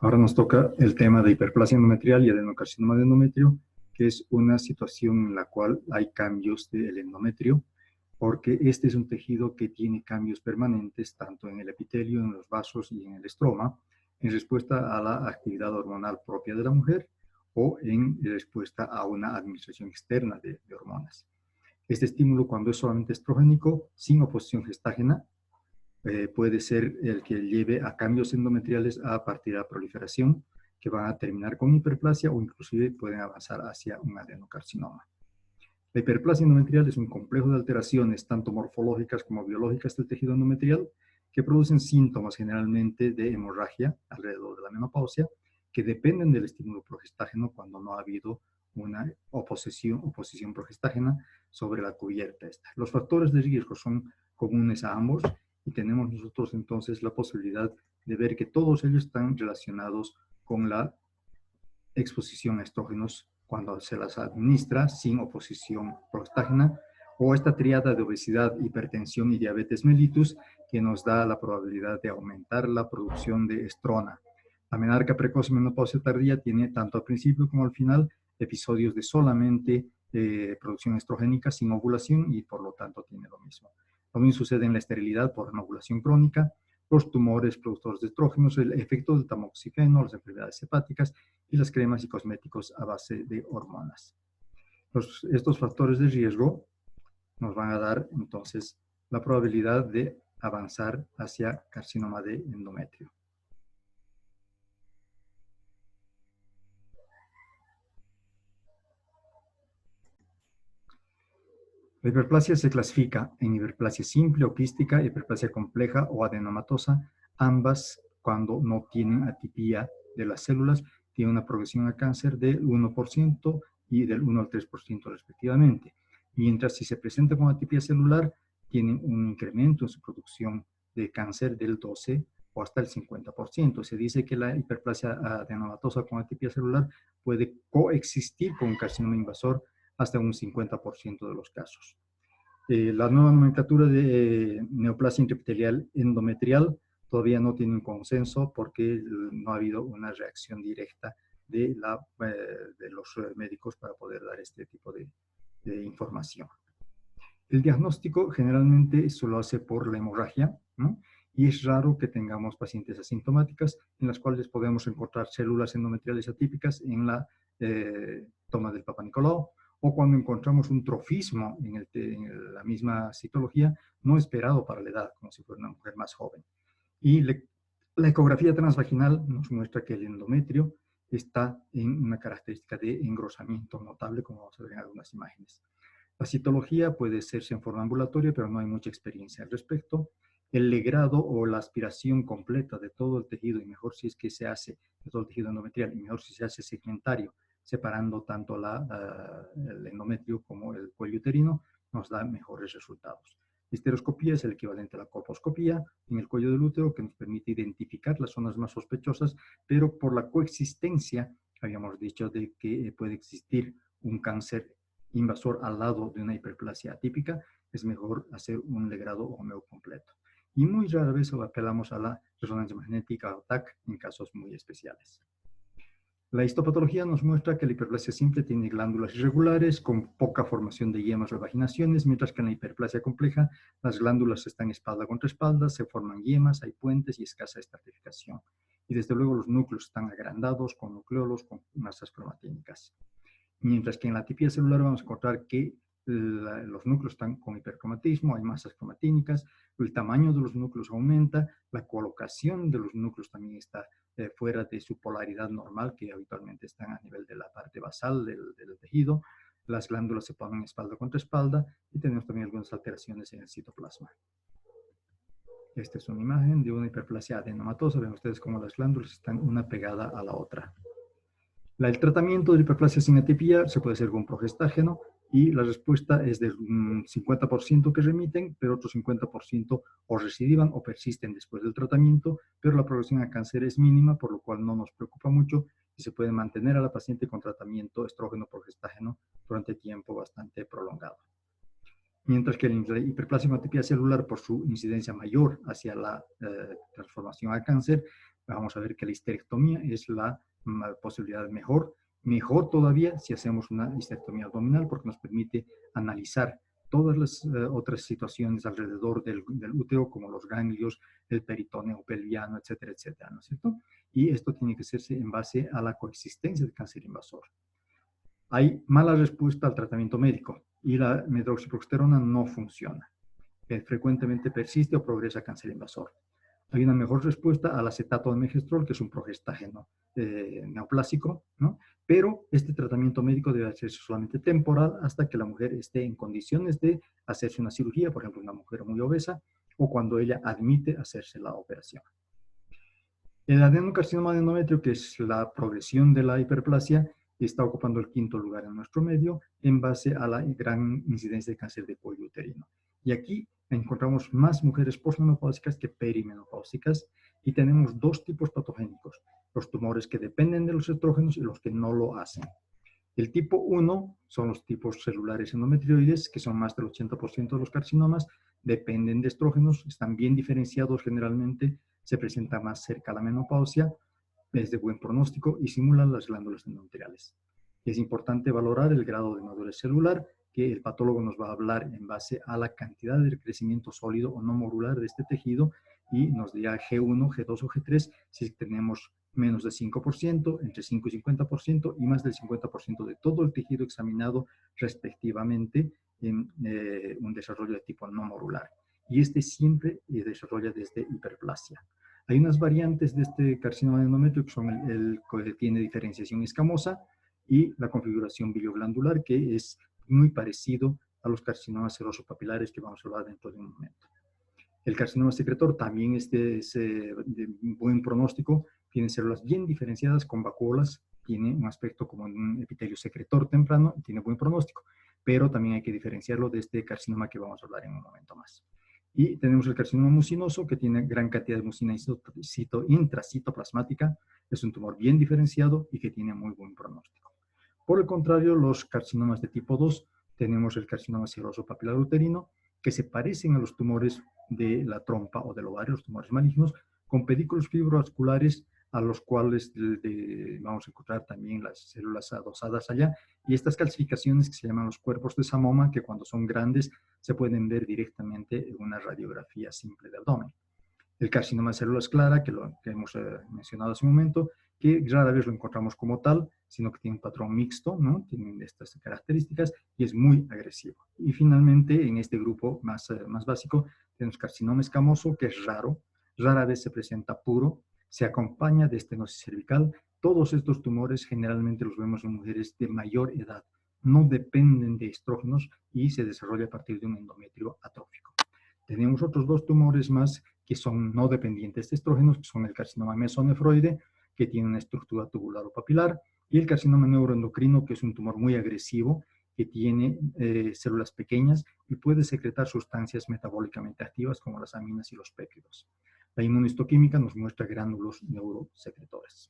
Ahora nos toca el tema de hiperplasia endometrial y adenocarcinoma de endometrio, que es una situación en la cual hay cambios del endometrio, porque este es un tejido que tiene cambios permanentes tanto en el epitelio, en los vasos y en el estroma, en respuesta a la actividad hormonal propia de la mujer o en respuesta a una administración externa de hormonas. Este estímulo, cuando es solamente estrogénico, sin oposición gestágena, puede ser el que lleve a cambios endometriales a partir de la proliferación, que van a terminar con hiperplasia o inclusive pueden avanzar hacia un adenocarcinoma. La hiperplasia endometrial es un complejo de alteraciones, tanto morfológicas como biológicas del tejido endometrial, que producen síntomas generalmente de hemorragia alrededor de la menopausia, que dependen del estímulo progestágeno cuando no ha habido una oposición progestágena sobre la cubierta esta. Los factores de riesgo son comunes a ambos y tenemos nosotros entonces la posibilidad de ver que todos ellos están relacionados con la exposición a estrógenos cuando se las administra sin oposición prostágena, o esta triada de obesidad, hipertensión y diabetes mellitus que nos da la probabilidad de aumentar la producción de estrona. La menarca precoz menopausia tardía tiene tanto al principio como al final episodios de solamente producción estrogénica sin ovulación y por lo tanto tiene lo mismo. Lo mismo sucede en la esterilidad por anovulación crónica, los tumores productores de estrógenos, el efecto del tamoxifeno, las enfermedades hepáticas y las cremas y cosméticos a base de hormonas. Estos factores de riesgo nos van a dar entonces la probabilidad de avanzar hacia carcinoma de endometrio. La hiperplasia se clasifica en hiperplasia simple o quística, hiperplasia compleja o adenomatosa, ambas cuando no tienen atipía de las células, tienen una progresión a cáncer del 1% y del 1 al 3% respectivamente. Mientras si se presenta con atipia celular, tienen un incremento en su producción de cáncer del 12 o hasta el 50%. Se dice que la hiperplasia adenomatosa con atipia celular puede coexistir con un carcinoma invasor hasta un 50% de los casos. La nueva nomenclatura de neoplasia intraepitelial endometrial todavía no tiene un consenso porque no ha habido una reacción directa de los médicos para poder dar este tipo de información. El diagnóstico generalmente se lo hace por la hemorragia, ¿no? Y es raro que tengamos pacientes asintomáticas en las cuales podemos encontrar células endometriales atípicas en la toma del Papa Nicolau, o cuando encontramos un trofismo en la misma citología no esperado para la edad, como si fuera una mujer más joven. Y la ecografía transvaginal nos muestra que el endometrio está en una característica de engrosamiento notable, como vamos a ver en algunas imágenes. La citología puede hacerse en forma ambulatoria, pero no hay mucha experiencia al respecto. El legrado o la aspiración completa de todo el tejido, y mejor si es que se hace de todo el tejido endometrial, y mejor si se hace segmentario, separando tanto el endometrio como el cuello uterino, nos da mejores resultados. La histeroscopía es el equivalente a la colposcopía en el cuello del útero, que nos permite identificar las zonas más sospechosas, pero por la coexistencia, habíamos dicho, de que puede existir un cáncer invasor al lado de una hiperplasia atípica, es mejor hacer un legrado homeo completo. Y muy rara vez apelamos a la resonancia magnética o TAC en casos muy especiales. La histopatología nos muestra que la hiperplasia simple tiene glándulas irregulares con poca formación de yemas o vaginaciones, mientras que en la hiperplasia compleja las glándulas están espalda contra espalda, se forman yemas, hay puentes y escasa estratificación. Y desde luego los núcleos están agrandados con nucleolos con masas cromatínicas. Mientras que en la atipia celular vamos a encontrar que los núcleos están con hipercromatismo, hay masas cromatínicas, el tamaño de los núcleos aumenta, la colocación de los núcleos también está fuera de su polaridad normal, que habitualmente están a nivel de la parte basal del tejido, las glándulas se ponen espalda contra espalda y tenemos también algunas alteraciones en el citoplasma. Esta es una imagen de una hiperplasia adenomatosa, ven ustedes cómo las glándulas están una pegada a la otra. El tratamiento de la hiperplasia sin atipia se puede hacer con progestágeno y la respuesta es del 50% que remiten, pero otro 50% o recidivan o persisten después del tratamiento, pero la progresión a cáncer es mínima, por lo cual no nos preocupa mucho y se puede mantener a la paciente con tratamiento estrógeno-progestágeno durante tiempo bastante prolongado. Mientras que la hiperplasia sin atipia celular, por su incidencia mayor hacia la transformación a cáncer, vamos a ver que la histerectomía es la posibilidad mejor. Mejor todavía si hacemos una histerectomía abdominal, porque nos permite analizar todas las otras situaciones alrededor del útero, como los ganglios, el peritoneo pelviano, etcétera, etcétera, ¿no es cierto? Y esto tiene que hacerse en base a la coexistencia de cáncer invasor. Hay mala respuesta al tratamiento médico y la medroxiprogesterona no funciona. Frecuentemente persiste o progresa cáncer invasor. Hay una mejor respuesta al acetato de megestrol, que es un progestágeno neoplásico, ¿no? Pero este tratamiento médico debe hacerse solamente temporal hasta que la mujer esté en condiciones de hacerse una cirugía, por ejemplo, una mujer muy obesa, o cuando ella admite hacerse la operación. El adenocarcinoma de endometrio, que es la progresión de la hiperplasia, está ocupando el 5º lugar en nuestro medio en base a la gran incidencia de cáncer de cuello uterino. Y aquí encontramos más mujeres posmenopáusicas que perimenopáusicas y tenemos 2 tipos patogénicos, los tumores que dependen de los estrógenos y los que no lo hacen. El tipo 1 son los tipos celulares endometrioides, que son más del 80% de los carcinomas, dependen de estrógenos, están bien diferenciados generalmente, se presenta más cerca a la menopausia, es de buen pronóstico y simulan las glándulas endometriales. Es importante valorar el grado de madurez celular, que el patólogo nos va a hablar en base a la cantidad de crecimiento sólido o no modular de este tejido y nos dirá G1, G2 o G3 si tenemos menos de 5%, entre 5 y 50% y más del 50% de todo el tejido examinado respectivamente en un desarrollo de tipo no modular. Y este siempre desarrolla desde hiperplasia. Hay unas variantes de este carcinoma de endometrio que son el que tiene diferenciación escamosa y la configuración bilioglandular, que es muy parecido a los carcinomas seroso-papilares que vamos a hablar dentro de un momento. El carcinoma secretor también es de buen pronóstico, tiene células bien diferenciadas con vacuolas, tiene un aspecto como un epitelio secretor temprano y tiene buen pronóstico, pero también hay que diferenciarlo de este carcinoma que vamos a hablar en un momento más. Y tenemos el carcinoma mucinoso, que tiene gran cantidad de mucina intracitoplasmática, es un tumor bien diferenciado y que tiene muy buen pronóstico. Por el contrario, los carcinomas de tipo 2, tenemos el carcinoma seroso papilar uterino, que se parecen a los tumores de la trompa o del ovario, los tumores malignos, con pedículos fibrovasculares a los cuales vamos a encontrar también las células adosadas allá, y estas calcificaciones que se llaman los cuerpos de Samoma, que cuando son grandes se pueden ver directamente en una radiografía simple de abdomen. El carcinoma de células claras, que hemos mencionado hace un momento, que rara vez lo encontramos como tal, sino que tiene un patrón mixto, ¿no? Tienen estas características y es muy agresivo. Y finalmente, en este grupo más básico, tenemos carcinoma escamoso, que es raro, rara vez se presenta puro, se acompaña de estenosis cervical. Todos estos tumores generalmente los vemos en mujeres de mayor edad, no dependen de estrógenos y se desarrolla a partir de un endometrio atrófico. Tenemos otros 2 tumores más que son no dependientes de estrógenos, que son el carcinoma mesonefroide, que tiene una estructura tubular o papilar, y el carcinoma neuroendocrino, que es un tumor muy agresivo, que tiene células pequeñas y puede secretar sustancias metabólicamente activas como las aminas y los péptidos. La inmunohistoquímica nos muestra gránulos neurosecretores.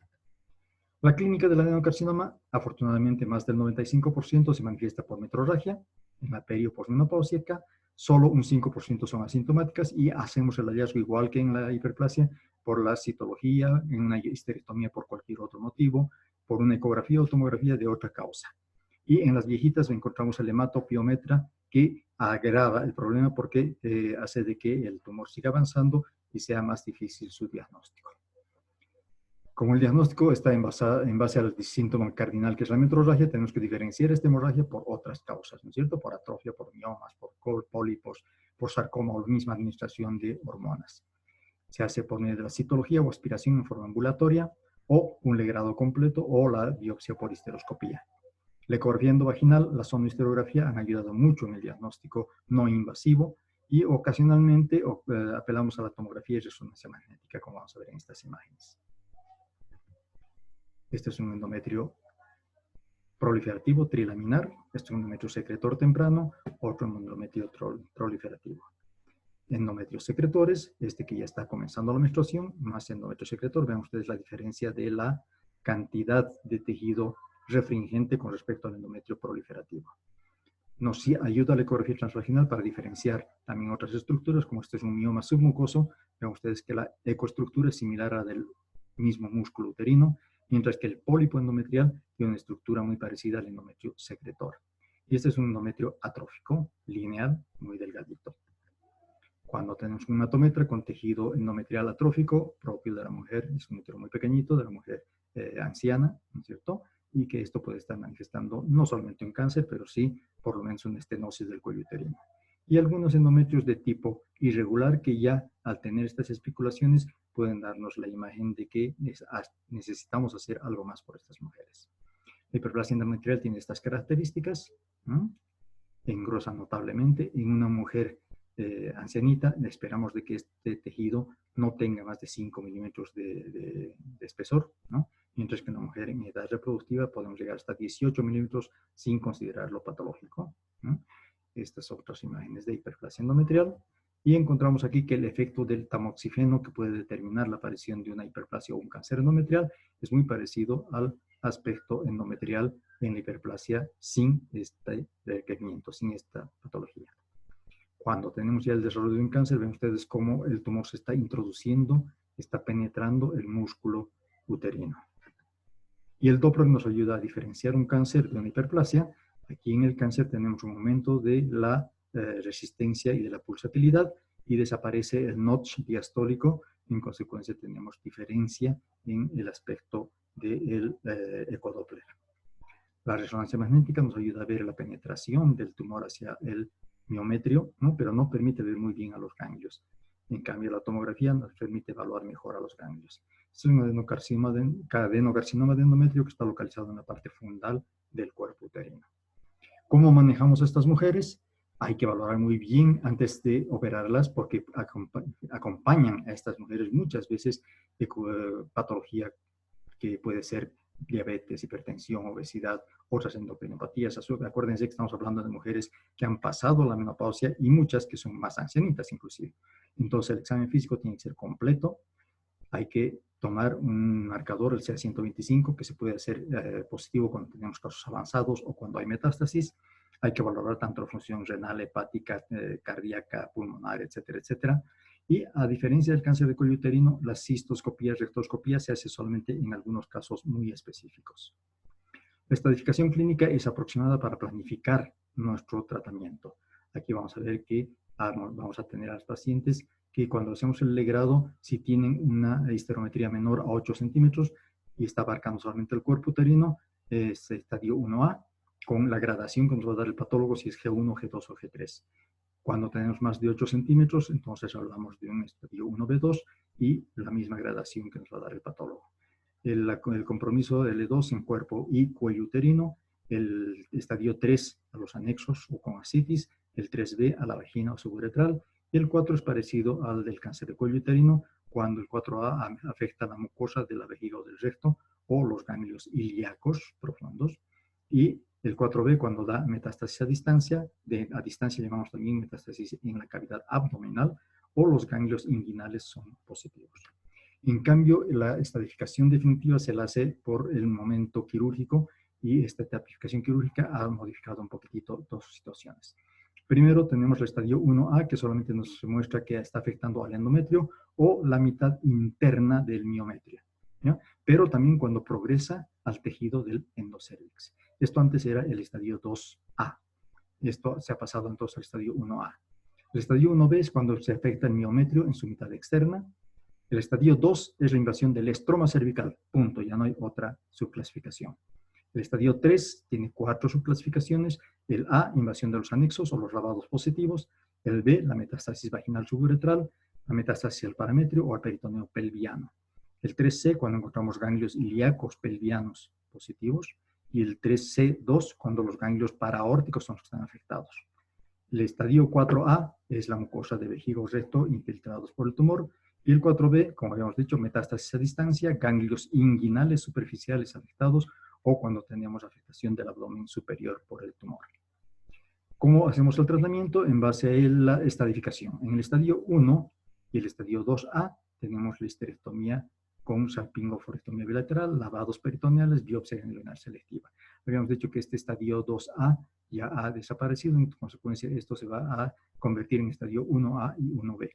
La clínica del adenocarcinoma, afortunadamente más del 95% se manifiesta por metrorragia, en la peri o posmenopáusica, solo un 5% son asintomáticas y hacemos el hallazgo igual que en la hiperplasia por la citología, en una histerectomía por cualquier otro motivo, por una ecografía o tomografía de otra causa. Y en las viejitas encontramos el hematopiometra que agrava el problema porque hace de que el tumor siga avanzando y sea más difícil su diagnóstico. Como el diagnóstico está en base al síntoma cardinal que es la metrorragia, tenemos que diferenciar esta hemorragia por otras causas, ¿no es cierto? Por atrofia, por miomas, por pólipos, por sarcoma o la misma administración de hormonas. Se hace por medio de la citología o aspiración en forma ambulatoria, o un legrado completo, o la biopsia por histeroscopía. La ecografía endovaginal, la sonohisterografía han ayudado mucho en el diagnóstico no invasivo y ocasionalmente apelamos a la tomografía y resonancia magnética, como vamos a ver en estas imágenes. Este es un endometrio proliferativo trilaminar, este es un endometrio secretor temprano, otro endometrio proliferativo. Endometrios secretores, este que ya está comenzando la menstruación, más endometrio secretor, vean ustedes la diferencia de la cantidad de tejido refringente con respecto al endometrio proliferativo. Nos ayuda la ecografía transvaginal para diferenciar también otras estructuras, como este es un mioma submucoso, vean ustedes que la ecoestructura es similar a la del mismo músculo uterino, mientras que el pólipo endometrial tiene una estructura muy parecida al endometrio secretor. Y este es un endometrio atrófico, lineal, muy delgadito. Cuando tenemos un hematometra con tejido endometrial atrófico, propio de la mujer, es un útero muy pequeñito, de la mujer anciana, ¿no es cierto? Y que esto puede estar manifestando no solamente un cáncer, pero sí por lo menos una estenosis del cuello uterino. Y algunos endometrios de tipo irregular que ya al tener estas especulaciones pueden darnos la imagen de que necesitamos hacer algo más por estas mujeres. La hiperplasia endometrial tiene estas características, ¿no? Engrosa notablemente. En una mujer ancianita esperamos de que este tejido no tenga más de 5 milímetros de espesor, ¿no? Mientras que en una mujer en edad reproductiva podemos llegar hasta 18 milímetros sin considerarlo patológico, ¿no? Estas son otras imágenes de hiperplasia endometrial. Y encontramos aquí que el efecto del tamoxifeno que puede determinar la aparición de una hiperplasia o un cáncer endometrial es muy parecido al aspecto endometrial en la hiperplasia sin este requerimiento, sin esta patología. Cuando tenemos ya el desarrollo de un cáncer, ven ustedes cómo el tumor se está introduciendo, está penetrando el músculo uterino. Y el Doppler nos ayuda a diferenciar un cáncer de una hiperplasia. Aquí en el cáncer tenemos un aumento de la resistencia y de la pulsatilidad y desaparece el notch diastólico. En consecuencia tenemos diferencia en el aspecto del ecodoppler. La resonancia magnética nos ayuda a ver la penetración del tumor hacia el miometrio, ¿no? Pero no permite ver muy bien a los ganglios. En cambio, la tomografía nos permite evaluar mejor a los ganglios. Este es un adenocarcinoma de endometrio que está localizado en la parte fundal del cuerpo uterino. ¿Cómo manejamos a estas mujeres? Hay que valorar muy bien antes de operarlas porque acompañan a estas mujeres muchas veces de patología que puede ser diabetes, hipertensión, obesidad, otras endocrinopatías. Acuérdense que estamos hablando de mujeres que han pasado la menopausia y muchas que son más ancianitas inclusive. Entonces el examen físico tiene que ser completo. Hay que tomar un marcador, el CA125, que se puede hacer positivo cuando tenemos casos avanzados o cuando hay metástasis. Hay que valorar tanto la función renal, hepática, cardíaca, pulmonar, etcétera, etcétera. Y a diferencia del cáncer de cuello uterino, la cistoscopía, rectoscopía se hace solamente en algunos casos muy específicos. La estratificación clínica es aproximada para planificar nuestro tratamiento. Aquí vamos a ver que vamos a tener a los pacientes que cuando hacemos el legrado, si tienen una histerometría menor a 8 centímetros y está abarcando solamente el cuerpo uterino, es estadio 1A, con la gradación que nos va a dar el patólogo si es G1, G2 o G3. Cuando tenemos más de 8 centímetros, entonces hablamos de un estadio 1B2 y la misma gradación que nos va a dar el patólogo. El compromiso del E2 en cuerpo y cuello uterino, el estadio 3 a los anexos o con ascitis, el 3B a la vagina o suburetral, y el 4 es parecido al del cáncer de cuello uterino, cuando el 4A afecta la mucosa de la vejiga o del recto o los ganglios ilíacos profundos, y el 4B cuando da metástasis a distancia, a distancia llamamos también metástasis en la cavidad abdominal, o los ganglios inguinales son positivos. En cambio, la estratificación definitiva se la hace por el momento quirúrgico y esta estratificación quirúrgica ha modificado un poquitito dos situaciones. Primero tenemos el estadio 1A que solamente nos muestra que está afectando al endometrio o la mitad interna del miometrio, ¿ya? Pero también cuando progresa al tejido del endocérvix. Esto antes era el estadio 2A. Esto se ha pasado entonces al estadio 1A. El estadio 1B es cuando se afecta el miometrio en su mitad externa. El estadio 2 es la invasión del estroma cervical, punto, ya no hay otra subclasificación. El estadio 3 tiene 4 subclasificaciones, el A, invasión de los anexos o los lavados positivos, el B, la metástasis vaginal suburetral, la metástasis al parametrio o al peritoneo pelviano. El 3C, cuando encontramos ganglios ilíacos pelvianos positivos, y el 3C2, cuando los ganglios paraórticos son los que están afectados. El estadio 4A es la mucosa de vejiga o recto infiltrados por el tumor, y el 4B, como habíamos dicho, metástasis a distancia, ganglios inguinales superficiales afectados o cuando tenemos afectación del abdomen superior por el tumor. ¿Cómo hacemos el tratamiento? En base a la estadificación. En el estadio 1 y el estadio 2A tenemos la histerectomía con salpingoforectomía bilateral, lavados peritoneales, biopsia ganglionar selectiva. Habíamos dicho que este estadio 2A ya ha desaparecido, en consecuencia esto se va a convertir en estadio 1A y 1B.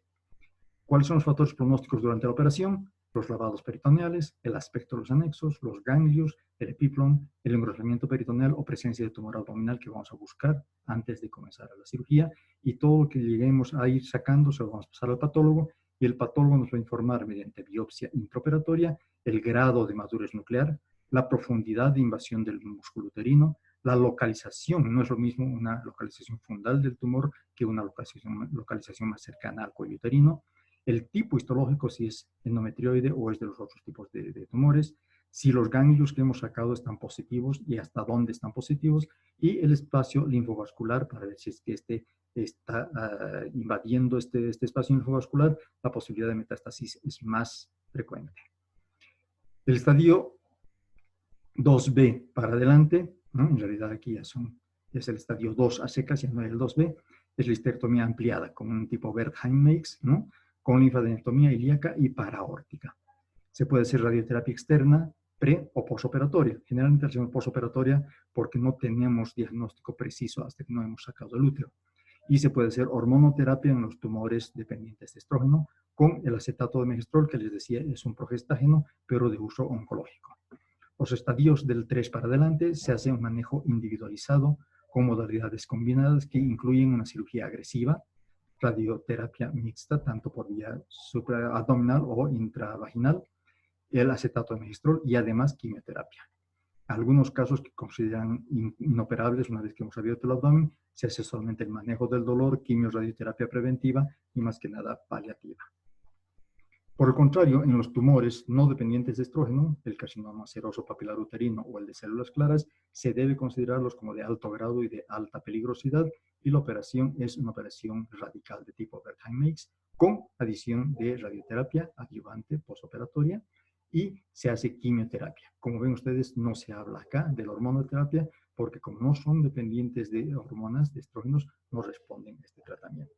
¿Cuáles son los factores pronósticos durante la operación? los lavados peritoneales, el aspecto de los anexos, los ganglios, el epiplon, el engrosamiento peritoneal o presencia de tumor abdominal que vamos a buscar antes de comenzar la cirugía, y todo lo que lleguemos a ir sacando se lo vamos a pasar al patólogo, y el patólogo nos va a informar mediante biopsia intraoperatoria el grado de madurez nuclear, la profundidad de invasión del músculo uterino, la localización. No es lo mismo una localización fundal del tumor que una localización más cercana al cuello uterino, el tipo histológico, si es endometrioide o es de los otros tipos de tumores, si los ganglios que hemos sacado están positivos y hasta dónde están positivos, y el espacio linfovascular para ver si es que está invadiendo este espacio linfovascular, la posibilidad de metástasis es más frecuente. El estadio 2B para adelante, ¿no? En realidad aquí ya es el estadio 2 a secas, ya no es el 2B, es la histerectomía ampliada con un tipo Wertheim-Makes, ¿no? Con linfadenectomía ilíaca y paraórtica. Se puede hacer radioterapia externa, pre o posoperatoria. Generalmente hacemos posoperatoria porque no tenemos diagnóstico preciso hasta que no hemos sacado el útero. Y se puede hacer hormonoterapia en los tumores dependientes de estrógeno con el acetato de megestrol, que les decía es un progestágeno, pero de uso oncológico. Los estadios del 3 para adelante se hace un manejo individualizado con modalidades combinadas que incluyen una cirugía agresiva, radioterapia mixta, tanto por vía supraabdominal o intravaginal, el acetato de megestrol y además quimioterapia. Algunos casos que consideran inoperables una vez que hemos abierto el abdomen, se hace solamente el manejo del dolor, quimio-radioterapia preventiva y más que nada paliativa. Por el contrario, en los tumores no dependientes de estrógeno, el carcinoma seroso papilar uterino o el de células claras, se debe considerarlos como de alto grado y de alta peligrosidad, y la operación es una operación radical de tipo Wertheim-Makes con adición de radioterapia adyuvante postoperatoria, y se hace quimioterapia. Como ven ustedes, no se habla acá de la hormonoterapia porque como no son dependientes de hormonas, de estrógenos, no responden a este tratamiento.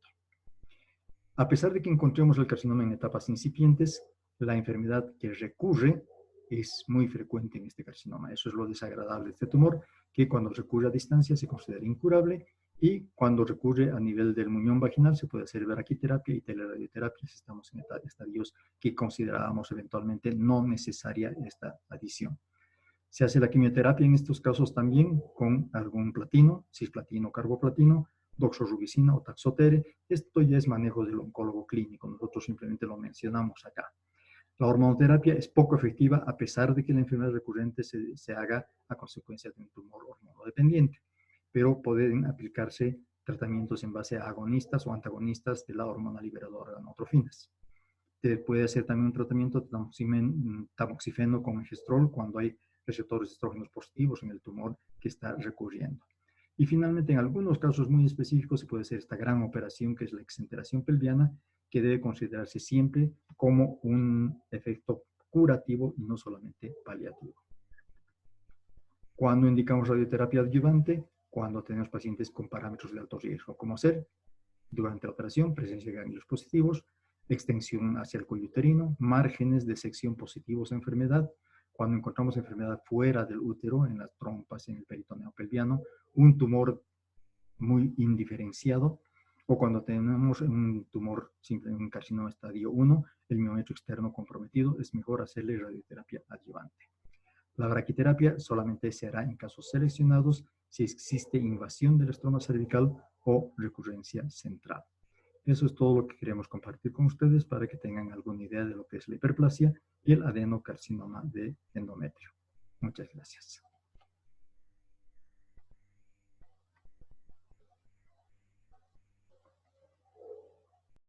A pesar de que encontremos el carcinoma en etapas incipientes, la enfermedad que recurre es muy frecuente en este carcinoma. Eso es lo desagradable de este tumor, que cuando recurre a distancia se considera incurable, y cuando recurre a nivel del muñón vaginal se puede hacer braquiterapia y telerradioterapia si estamos en estadios que considerábamos eventualmente no necesaria esta adición. Se hace la quimioterapia en estos casos también con algún platino, cisplatino, carboplatino, doxorubicina o taxotere. Esto ya es manejo del oncólogo clínico, nosotros simplemente lo mencionamos acá. La hormonoterapia es poco efectiva a pesar de que la enfermedad recurrente se haga a consecuencia de un tumor hormonodependiente, pero pueden aplicarse tratamientos en base a agonistas o antagonistas de la hormona liberadora de neutrofinas. Se puede hacer también un tratamiento de tamoxifeno con megestrol cuando hay receptores de estrógenos positivos en el tumor que está recurriendo. Y finalmente, en algunos casos muy específicos, se puede hacer esta gran operación que es la exenteración pelviana, que debe considerarse siempre como un efecto curativo y no solamente paliativo. Cuando indicamos radioterapia adyuvante, cuando tenemos pacientes con parámetros de alto riesgo. ¿Cómo hacer? Durante la operación, presencia de ganglios positivos, extensión hacia el cuello uterino, márgenes de sección positivos a enfermedad. Cuando encontramos enfermedad fuera del útero, en las trompas, en el peritoneo pelviano, un tumor muy indiferenciado, o cuando tenemos un tumor simple, un carcinoma estadio 1, el miometrio externo comprometido, es mejor hacerle radioterapia adyuvante. La braquiterapia solamente se hará en casos seleccionados si existe invasión del estroma cervical o recurrencia central. Eso es todo lo que queremos compartir con ustedes para que tengan alguna idea de lo que es la hiperplasia y el adenocarcinoma de endometrio. Muchas gracias.